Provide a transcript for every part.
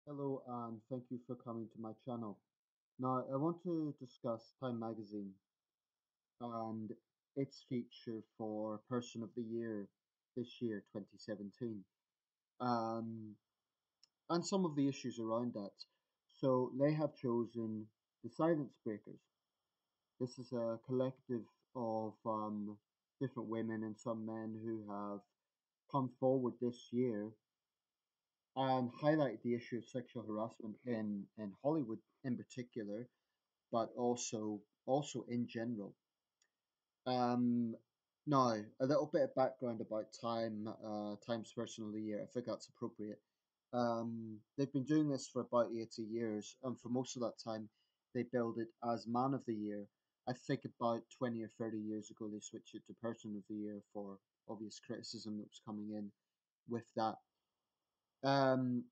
Hello and thank you for coming to my channel. Now, I want to discuss Time Magazine and its feature for Person of the Year this year, 2017, um, and some of the issues around that. So, they have chosen the Silence Breakers. This is a collective of different women and some men who have come forward this year and highlighted the issue of sexual harassment in Hollywood in particular, but also in general. Um, Now, a little bit of background about Time's Person of the Year. I think that's appropriate. They've been doing this for about 80 years, and for most of that time, they billed it as Man of the Year. I think about 20 or 30 years ago, they switched it to Person of the Year for obvious criticism that was coming in with that. Um,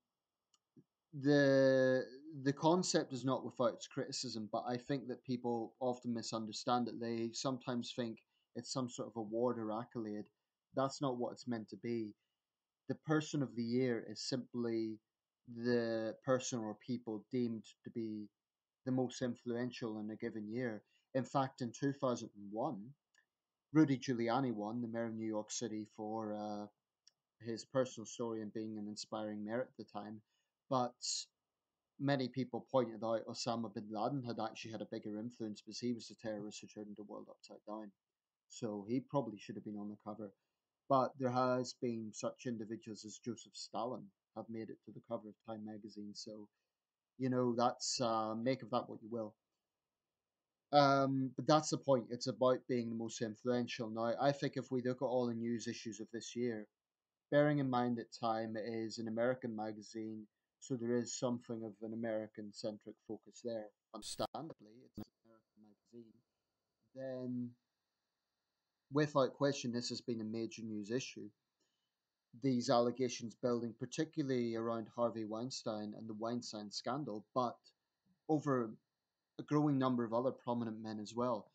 the the concept is not without its criticism, but I think that people often misunderstand it. They sometimes think it's some sort of award or accolade. That's not what it's meant to be. The person of the year is simply the person or people deemed to be the most influential in a given year. In fact, in 2001, Rudy Giuliani won, the mayor of New York City, for his personal story and being an inspiring mayor at the time. But many people pointed out Osama bin Laden had actually had a bigger influence because he was the terrorist who turned the world upside down. So he probably should have been on the cover. But there has been such individuals as Joseph Stalin have made it to the cover of Time magazine. So, that's make of that what you will. But that's the point. It's about being the most influential. Now, I think if we look at all the news issues of this year, bearing in mind that Time is an American magazine, so there is something of an American centric focus there. Understandably, it's an American magazine. Then, without question, this has been a major news issue. These allegations building, particularly around Harvey Weinstein and the Weinstein scandal, but over a growing number of other prominent men as well.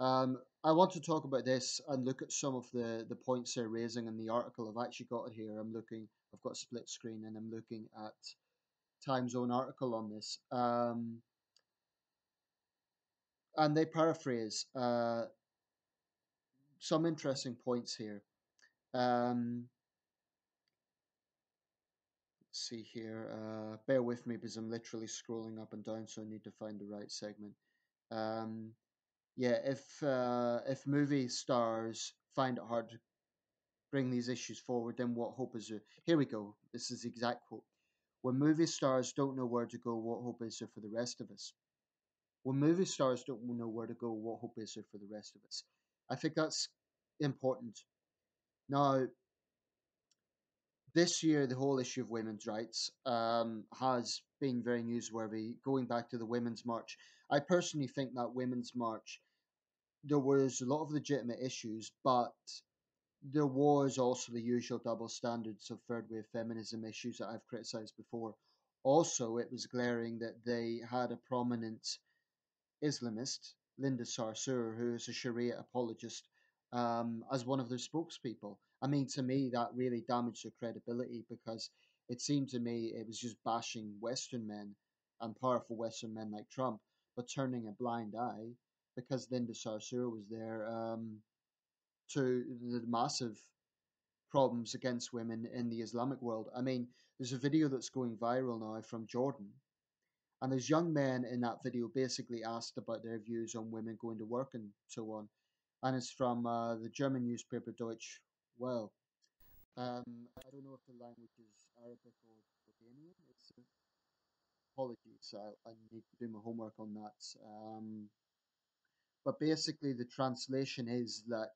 I want to talk about this and look at some of the points they're raising in the article. I've actually got it here. I've got a split screen and I'm looking at Time's own article on this. And they paraphrase some interesting points here. Um, let's see here. Bear with me because I'm literally scrolling up and down, so I need to find the right segment. Um, yeah, if movie stars find it hard to bring these issues forward, then what hope is there? Here we go. This is the exact quote. When movie stars don't know where to go, what hope is there for the rest of us? When movie stars don't know where to go, what hope is there for the rest of us? I think that's important. Now, this year, the whole issue of women's rights has been very newsworthy. Going back to the Women's March, I personally think that Women's March, there was a lot of legitimate issues, but there was also the usual double standards of third wave feminism issues that I've criticized before. Also, it was glaring that they had a prominent Islamist, Linda Sarsour, who is a Sharia apologist, as one of their spokespeople. I mean, to me, that really damaged their credibility because it seemed to me it was just bashing Western men and powerful Western men like Trump, but turning a blind eye because Linda Sarsour was there to the massive problems against women in the Islamic world. I mean, there's a video that's going viral now from Jordan, and there's young men in that video basically asked about their views on women going to work and so on. And it's from the German newspaper Deutsche Well. I don't know if the language is Arabic or Jordanian. Apologies, I need to do my homework on that. But basically, the translation is that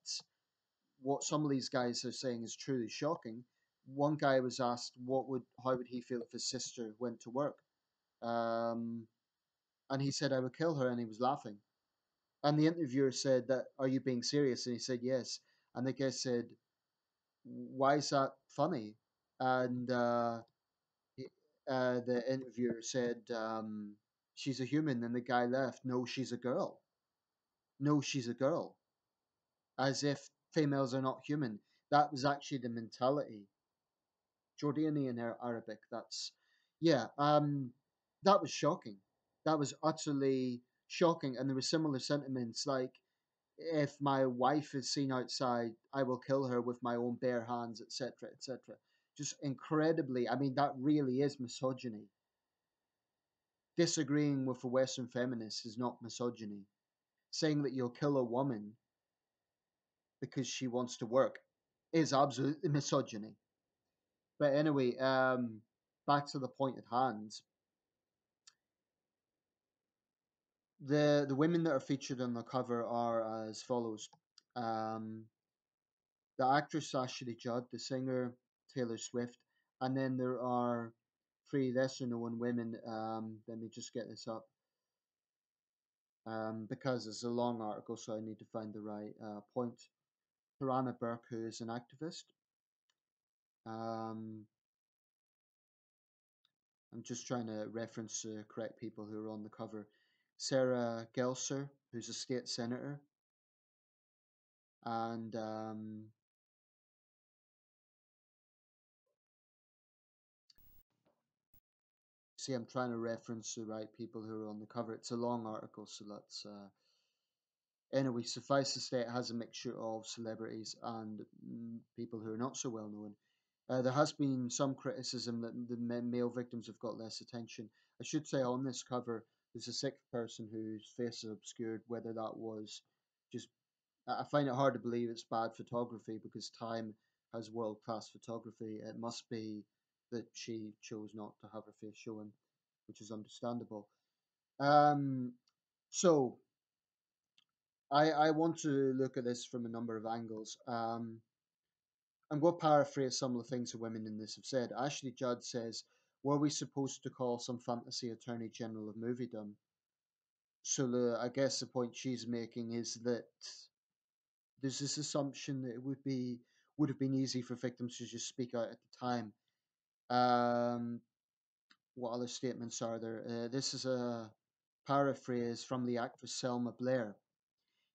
what some of these guys are saying is truly shocking. One guy was asked how would he feel if his sister went to work, um, and he said I would kill her, and he was laughing. And the interviewer said that are you being serious, and he said yes. And the guy said why is that funny? And the interviewer said she's a human, and the guy left. No, she's a girl. No, she's a girl, as if females are not human. That was actually the mentality. Jordanian Arabic. That's Yeah, that was shocking. That was utterly shocking. And there were similar sentiments like, if my wife is seen outside, I will kill her with my own bare hands, etc., etc. Just incredibly, I mean, that really is misogyny. Disagreeing with a Western feminist is not misogyny. Saying that you'll kill a woman because she wants to work is absolutely misogyny. But anyway, back to the point at hand. The women that are featured on the cover are as follows. Um, the actress Ashley Judd, the singer Taylor Swift, and then there are three lesser known women. Let me just get this up because it's a long article, so I need to find the right point. Tarana Burke, who is an activist. Um, I'm just trying to reference the correct people who are on the cover. Sarah Gelser, who's a state senator, and see, I'm trying to reference the right people who are on the cover. It's a long article, so let's. Anyway, suffice to say, it has a mixture of celebrities and people who are not so well known. There has been some criticism that the male victims have got less attention. I should say on this cover, there's a sixth person whose face is obscured. Whether that was just, I find it hard to believe it's bad photography because Time has world class photography. It must be that she chose not to have her face shown, which is understandable. Um, so I want to look at this from a number of angles. I'm going to paraphrase some of the things the women in this have said. Ashley Judd says, "Were we supposed to call some fantasy attorney general of moviedom?" So I guess the point she's making is that there's this assumption that it would have been easy for victims to just speak out at the time. Um, what other statements are there? This is a paraphrase from the actress Selma Blair.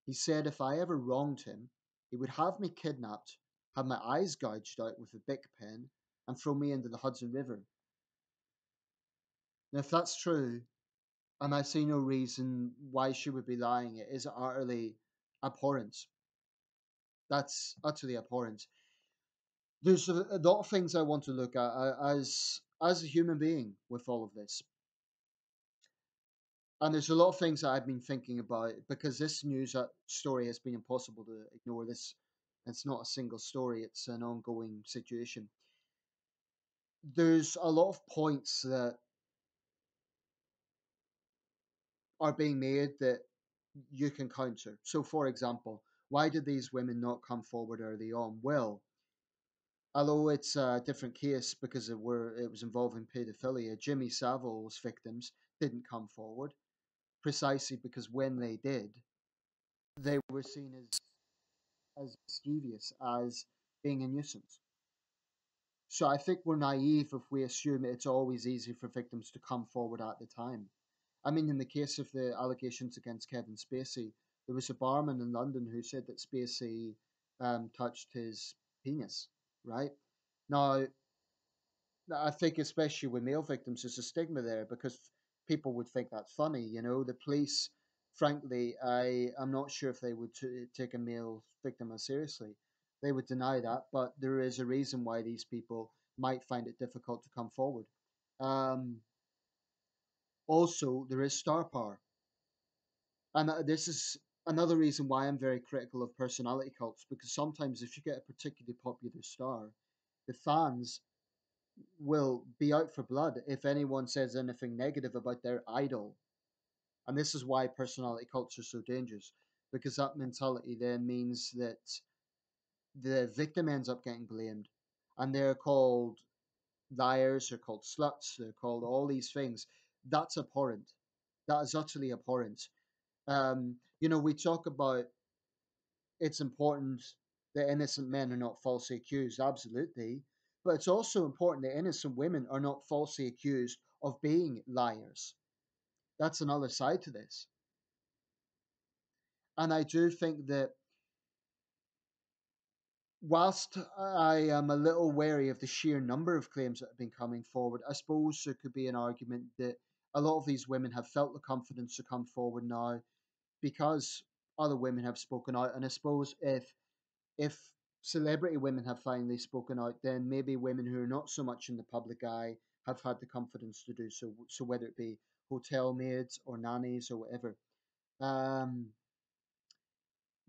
He said if I ever wronged him, he would have me kidnapped, have my eyes gouged out with a Bic pen, and throw me into the Hudson River. Now, if that's true, and I see no reason why she would be lying, it is utterly abhorrent. That's utterly abhorrent. There's a lot of things I want to look at as a human being with all of this, and there's a lot of things that I've been thinking about because this news story has been impossible to ignore. This it's not a single story; it's an ongoing situation. There's a lot of points that are being made that you can counter. So, for example, why did these women not come forward early on? Well, although it's a different case because it was involving paedophilia, Jimmy Savile's victims didn't come forward precisely because when they did, they were seen as mischievous, as being a nuisance. So I think we're naive if we assume it's always easy for victims to come forward at the time. I mean, in the case of the allegations against Kevin Spacey, there was a barman in London who said that Spacey touched his penis, right? Now, I think especially with male victims, there's a stigma there because people would think that's funny. You know, the police, frankly, I'm not sure if they would take a male victim as seriously. They would deny that, but there is a reason why these people might find it difficult to come forward. Um, Also, there is star power. And this is another reason why I'm very critical of personality cults because sometimes if you get a particularly popular star, the fans will be out for blood if anyone says anything negative about their idol. And this is why personality cults are so dangerous because that mentality then means that the victim ends up getting blamed and they're called liars, they're called sluts, they're called all these things. That's abhorrent. That is utterly abhorrent. We talk about it's important that innocent men are not falsely accused, absolutely. But it's also important that innocent women are not falsely accused of being liars. That's another side to this. And I do think that whilst I am a little wary of the sheer number of claims that have been coming forward, I suppose there could be an argument that a lot of these women have felt the confidence to come forward now because other women have spoken out. And I suppose if celebrity women have finally spoken out, then maybe women who are not so much in the public eye have had the confidence to do so. So whether it be hotel maids or nannies or whatever, um,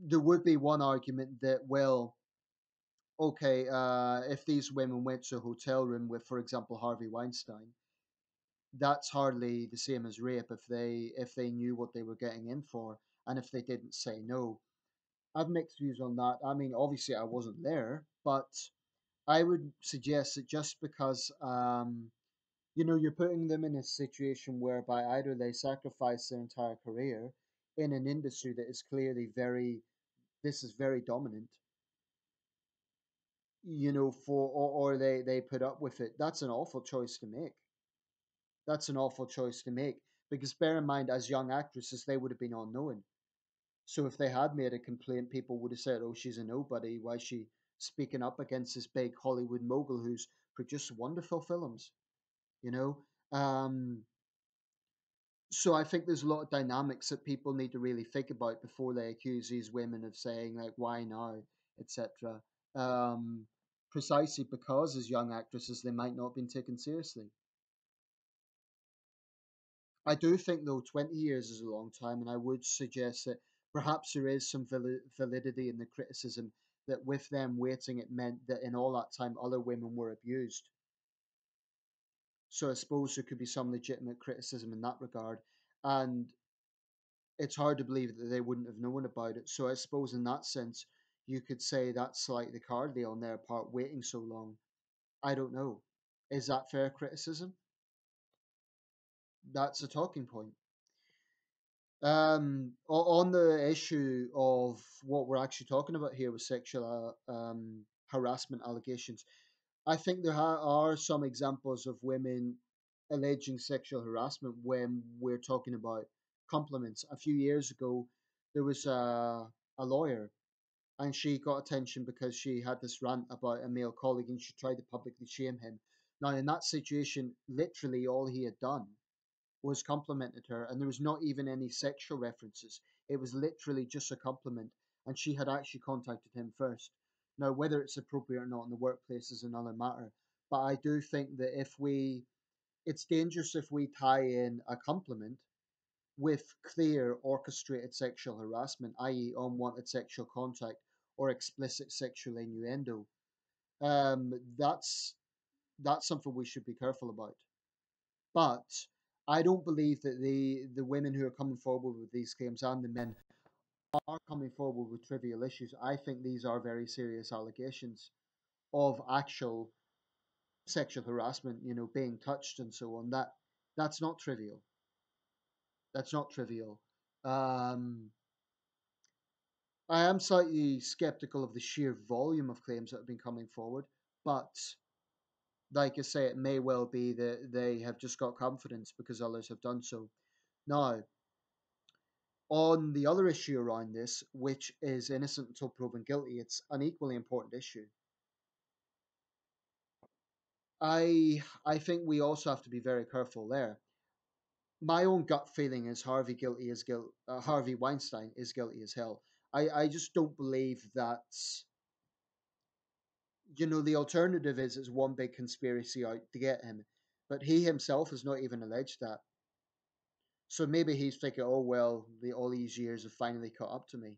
there would be one argument that, well, okay, if these women went to a hotel room with, for example, Harvey Weinstein, that's hardly the same as rape if they knew what they were getting in for and if they didn't say no. I've mixed views on that. I mean, obviously, I wasn't there, but I would suggest that just because you're putting them in a situation whereby either they sacrifice their entire career in an industry that is clearly this is very dominant, or they put up with it. That's an awful choice to make. That's an awful choice to make because bear in mind, as young actresses, they would have been unknown. So if they had made a complaint, people would have said, "Oh, she's a nobody. Why is she speaking up against this big Hollywood mogul who's produced wonderful films?" You know. So I think there's a lot of dynamics that people need to really think about before they accuse these women of saying like, "Why now?" etc. Um, Precisely because as young actresses they might not have been taken seriously. I do think though 20 years is a long time, and I would suggest that perhaps there is some validity in the criticism that with them waiting, it meant that in all that time other women were abused. So I suppose there could be some legitimate criticism in that regard, and it's hard to believe that they wouldn't have known about it. So I suppose in that sense, you could say that's slightly cowardly on their part, waiting so long. I don't know. Is that fair criticism? That's a talking point. On the issue of what we're actually talking about here with sexual harassment allegations, I think there are some examples of women alleging sexual harassment when we're talking about compliments. A few years ago, there was a lawyer, and she got attention because she had this rant about a male colleague and she tried to publicly shame him. Now, in that situation, literally all he had done was complimented her, and there was not even any sexual references. It was literally just a compliment, and she had actually contacted him first. Now, whether it's appropriate or not in the workplace is another matter, but I do think that it's dangerous if we tie in a compliment with clear orchestrated sexual harassment, i.e., unwanted sexual contact or explicit sexual innuendo. That's something we should be careful about. But I don't believe that the women who are coming forward with these claims and the men are coming forward with trivial issues. I think these are very serious allegations of actual sexual harassment, being touched and so on. That's not trivial. That's not trivial. Um, I am slightly skeptical of the sheer volume of claims that have been coming forward, but like I say, it may well be that they have just got confidence because others have done so. Now, on the other issue around this, which is innocent until proven guilty, it's an equally important issue. I think we also have to be very careful there. My own gut feeling is Harvey Weinstein is guilty as hell. I just don't believe that the alternative is one big conspiracy out to get him, but he himself has not even alleged that. So maybe he's thinking, oh well, all these years have finally caught up to me.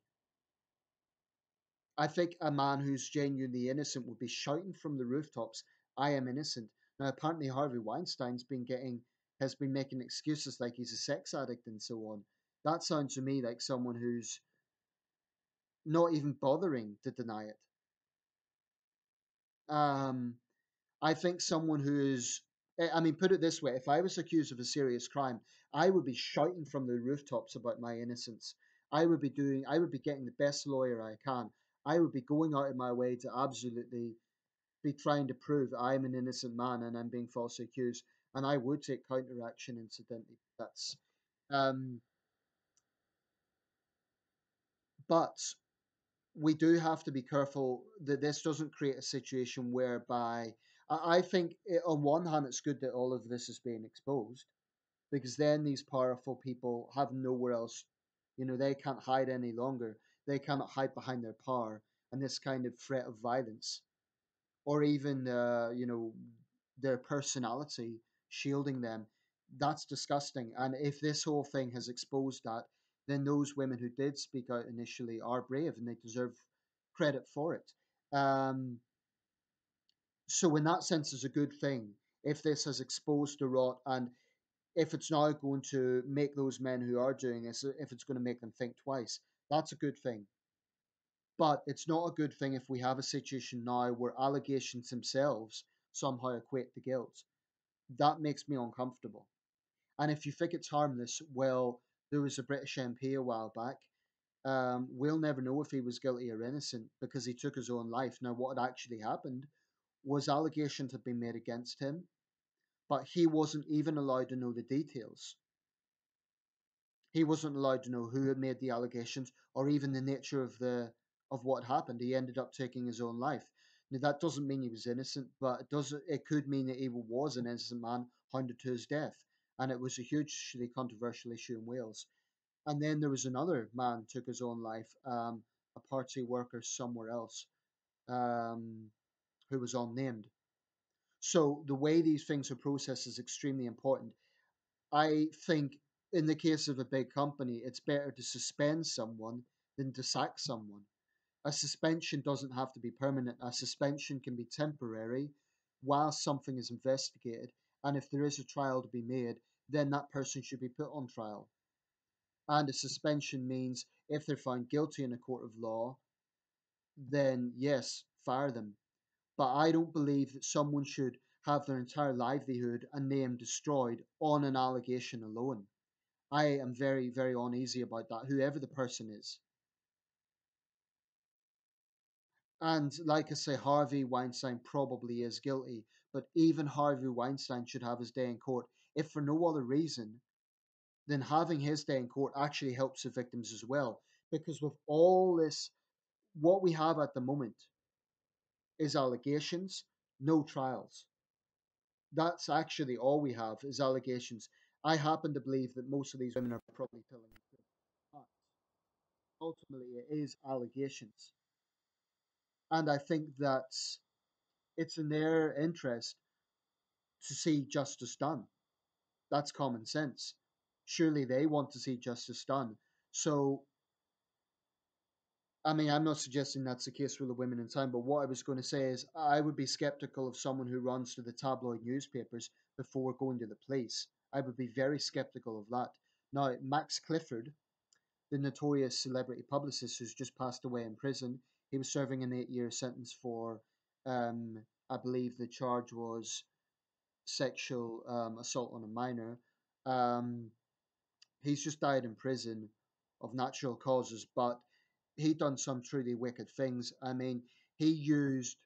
I think a man who's genuinely innocent would be shouting from the rooftops, "I am innocent." Now, apparently, Harvey Weinstein's has been making excuses like he's a sex addict and so on. That sounds to me like someone who's not even bothering to deny it. Um, I think someone who's, I mean, put it this way: if I was accused of a serious crime, I would be shouting from the rooftops about my innocence. I would be getting the best lawyer I can. I would be going out of my way to absolutely be trying to prove I'm an innocent man and I'm being falsely accused, and I would take counteraction. Incidentally, um, but we do have to be careful that this doesn't create a situation whereby I think on one hand it's good that all of this is being exposed, because then these powerful people have nowhere else. They can't hide any longer. They cannot hide behind their power and this kind of threat of violence, or even their personality shielding them. That's disgusting. And if this whole thing has exposed that, then those women who did speak out initially are brave and they deserve credit for it. Um, so in that sense, it's a good thing if this has exposed the rot, and if it's now going to make those men who are doing this, if it's going to make them think twice, that's a good thing. But it's not a good thing if we have a situation now where allegations themselves somehow equate to guilt. That makes me uncomfortable. And if you think it's harmless, well, there was a British MP a while back. We'll never know if he was guilty or innocent because he took his own life. Now, what had actually happened was allegations had been made against him, but he wasn't even allowed to know the details. He wasn't allowed to know who had made the allegations or even the nature of what happened. He ended up taking his own life. Now that doesn't mean he was innocent, but it could mean that he was an innocent man hounded to his death. And it was a hugely controversial issue in Wales. And then there was another man took his own life, a party worker somewhere else, um, who was unnamed. So the way these things are processed is extremely important. I think in the case of a big company, it's better to suspend someone than to sack someone. A suspension doesn't have to be permanent. A suspension can be temporary while something is investigated. And if there is a trial to be made, then that person should be put on trial. And a suspension means if they're found guilty in a court of law, then yes, fire them. But I don't believe that someone should have their entire livelihood and name destroyed on an allegation alone. I am very, very uneasy about that, whoever the person is. And like I say, Harvey Weinstein probably is guilty, but even Harvey Weinstein should have his day in court, if for no other reason than having his day in court actually helps the victims as well. Because with all this, what we have at the moment is allegations, no trials. That's actually all we have is allegations. I happen to believe that most of these women are probably telling the truth. But ultimately, it is allegations. And I think that it's in their interest to see justice done. That's common sense. Surely they want to see justice done. So, I mean, I'm not suggesting that's the case for the women in time, but what I was going to say is I would be skeptical of someone who runs to the tabloid newspapers before going to the police. I would be very skeptical of that. Now, Max Clifford, the notorious celebrity publicist who's just passed away in prison, he was serving an 8-year sentence for, I believe the charge was sexual assault on a minor. Um, he's just died in prison of natural causes, but he done some truly wicked things. I mean, he used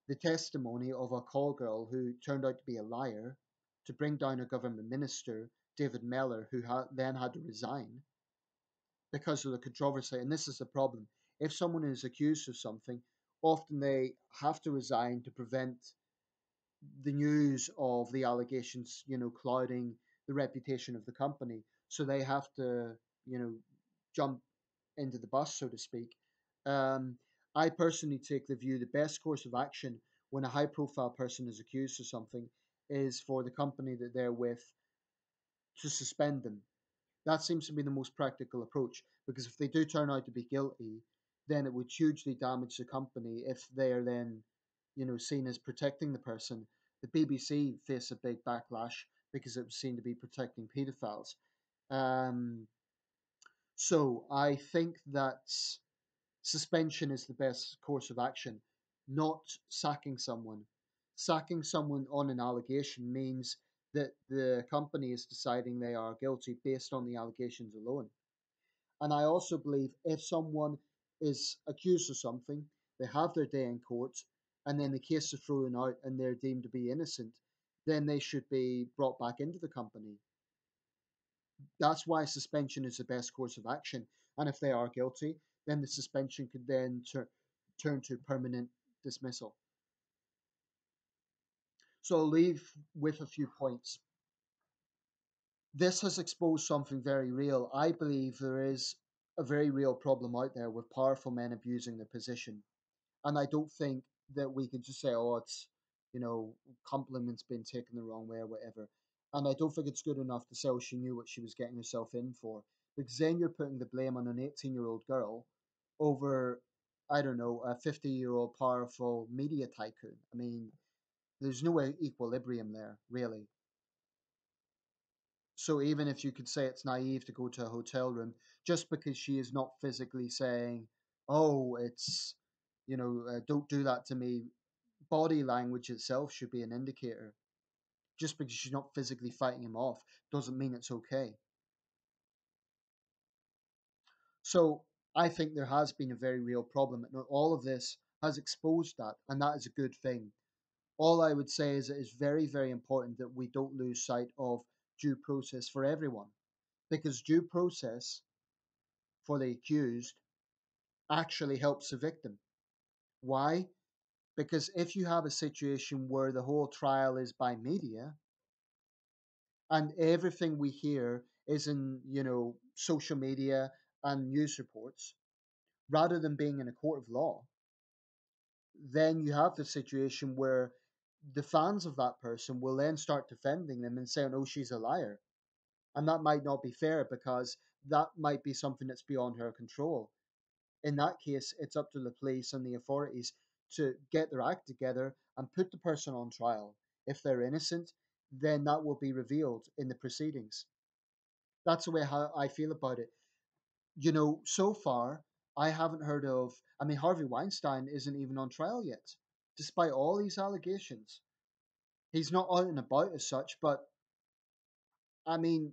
the testimony of a call girl who turned out to be a liar to bring down a government minister, David Mellor, who then had to resign because of the controversy. And this is the problem. If someone is accused of something, often they have to resign to prevent the news of the allegations, clouding the reputation of the company. So they have to, jump into the bus, so to speak. Um, I personally take the view the best course of action when a high profile person is accused of something is for the company that they're with to suspend them. That seems to be the most practical approach, because if they do turn out to be guilty, then it would hugely damage the company if they are then, seen as protecting the person. The BBC faced a big backlash because it was seen to be protecting paedophiles. Um, so I think that suspension is the best course of action, not sacking someone. Sacking someone on an allegation means that the company is deciding they are guilty based on the allegations alone. And I also believe if someone is accused of something, they have their day in court, and then the case is thrown out and they're deemed to be innocent, then they should be brought back into the company. That's why suspension is the best course of action. And if they are guilty, then the suspension could then turn to permanent dismissal. So I'll leave with a few points. This has exposed something very real. I believe there is a very real problem out there with powerful men abusing their position. And I don't think that we can just say, oh, it's, compliments being taken the wrong way or whatever. And I don't think it's good enough to say, oh, she knew what she was getting herself in for. Because then you're putting the blame on an 18-year-old girl over, I don't know, a 50-year-old powerful media tycoon. I mean, there's no equilibrium there, really. So even if you could say it's naive to go to a hotel room, just because she is not physically saying, "Oh, it's, don't do that to me," body language itself should be an indicator. Just because she's not physically fighting him off doesn't mean it's okay. So I think there has been a very real problem, and all of this has exposed that, and that is a good thing. All I would say is it is very, very important that we don't lose sight of due process for everyone, because due process for the accused actually helps the victim. Why? Because if you have a situation where the whole trial is by media and everything we hear is in, social media and news reports, rather than being in a court of law, then you have the situation where the fans of that person will then start defending them and saying, oh, she's a liar. And that might not be fair because that might be something that's beyond her control. In that case, it's up to the police and the authorities to get their act together and put the person on trial. If they're innocent, then that will be revealed in the proceedings. That's the way how I feel about it. So far, I haven't heard of, I mean, Harvey Weinstein isn't even on trial yet, despite all these allegations. He's not out and about as such, but I mean,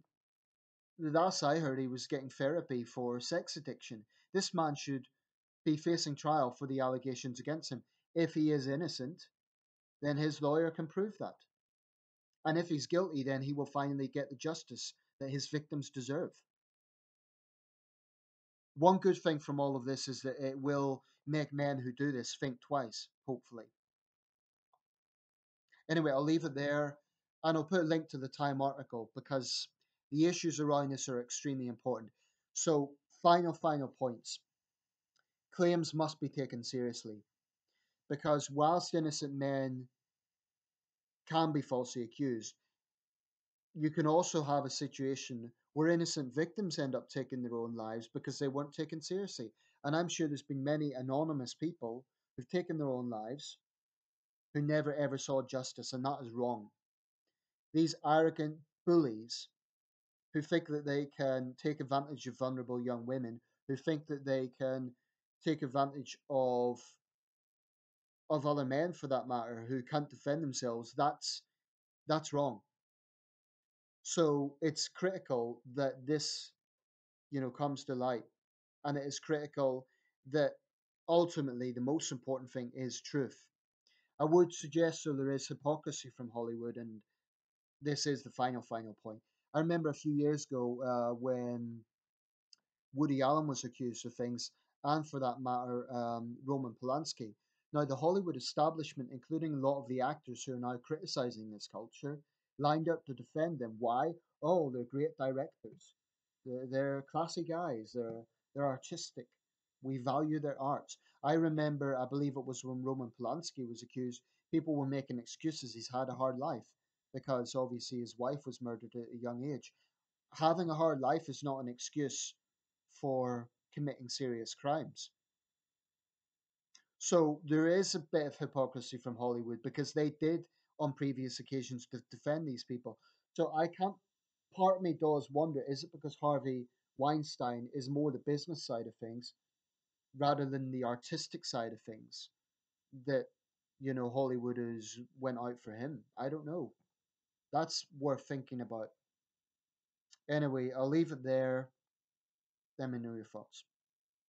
the last I heard, he was getting therapy for sex addiction. This man should be facing trial for the allegations against him. If he is innocent, then his lawyer can prove that. And if he's guilty, then he will finally get the justice that his victims deserve. One good thing from all of this is that it will make men who do this think twice, hopefully. Anyway, I'll leave it there and I'll put a link to the Time article because the issues around this are extremely important. So, final points. Claims must be taken seriously because whilst innocent men can be falsely accused, you can also have a situation where innocent victims end up taking their own lives because they weren't taken seriously. And I'm sure there's been many anonymous people who've taken their own lives who never ever saw justice, and that is wrong. These arrogant bullies who think that they can take advantage of vulnerable young women, who think that they can take advantage of other men for that matter who can't defend themselves, that's wrong. So it's critical that this comes to light, and it is critical that ultimately the most important thing is truth. I would suggest so there is hypocrisy from Hollywood, and this is the final point. I remember a few years ago when Woody Allen was accused of things, and for that matter, Roman Polanski. Now, the Hollywood establishment, including a lot of the actors who are now criticizing this culture, lined up to defend them. Why? Oh, they're great directors. They're classy guys. They're artistic. We value their art. I remember, I believe it was when Roman Polanski was accused, people were making excuses. He's had a hard life because obviously his wife was murdered at a young age. Having a hard life is not an excuse for committing serious crimes. So there is a bit of hypocrisy from Hollywood because they did on previous occasions to defend these people. So I can't. Part of me does wonder: is it because Harvey Weinstein is more the business side of things rather than the artistic side of things that Hollywood has went out for him? I don't know. That's worth thinking about. Anyway, I'll leave it there. Let me know your thoughts.